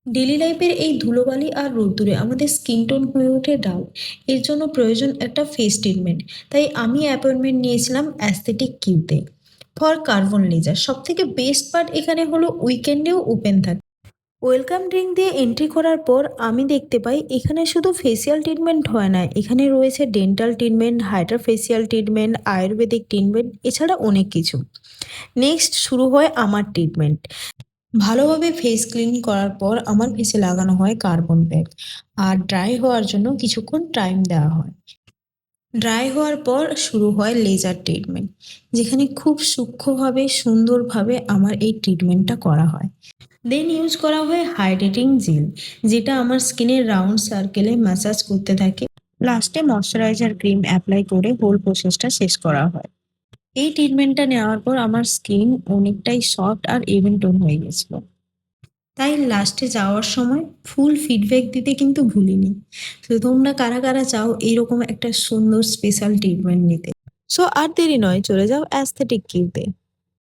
Daily লাইফের এই ধুলোবালি আর রোদ্দুরে আমাদের স্কিন টোন হয়ে ওঠে ডাল। এর জন্য প্রয়োজন একটা ফেস ট্রিটমেন্ট। তাই আমি অ্যাপয়েন্টমেন্ট নিয়েছিলাম অ্যাস্থেটিক কিউতে ফর কার্বন লেজার। সব থেকে বেস্ট পার্ট এখানে হলো উইকেন্ডেও ওপেন থাকে। ওয়েলকাম ড্রিঙ্ক দিয়ে এন্ট্রি করার পর আমি দেখতে পাই এখানে শুধু ফেসিয়াল ট্রিটমেন্ট হয় না, এখানে রয়েছে dental treatment, Hydra facial treatment, Ayurvedic treatment, এছাড়া অনেক কিছু। নেক্সট শুরু হয় আমার ট্রিটমেন্ট। ভালোভাবে ফেস ক্লিন করার পর আমার ফেসে লাগানো হয় কার্বন প্যাক আর ড্রাই হওয়ার জন্য কিছুক্ষণ টাইম দেওয়া হয়। ড্রাই হওয়ার পর শুরু হয় লেজার ট্রিটমেন্ট, যেখানে খুব সূক্ষ্মভাবে সুন্দরভাবে আমার এই ট্রিটমেন্টটা করা হয়। দেন ইউজ করা হয় হাইড্রেটিং জেল, যেটা আমার স্কিনের রাউন্ড সার্কেলে ম্যাসাজ করতে থাকে। লাস্টে ময়শ্চারাইজার ক্রিম অ্যাপ্লাই করে হোল প্রসেসটা শেষ করা হয়। এই ট্রিটমেন্টটা নেওয়ার পর আমার স্কিন অনেকটাই সফট আর ইভেন টোন হয়ে গেছিল। তাই লাস্টে যাওয়ার সময় ফুল ফিডব্যাক দিতে কিন্তু ভুলিনি। তো তোমরা কারা কারা চাও এইরকম একটা সুন্দর স্পেশাল ট্রিটমেন্ট নিতে? সো আর দেরি নয়, চলে যাও অ্যাস্থেটিক কিউতে।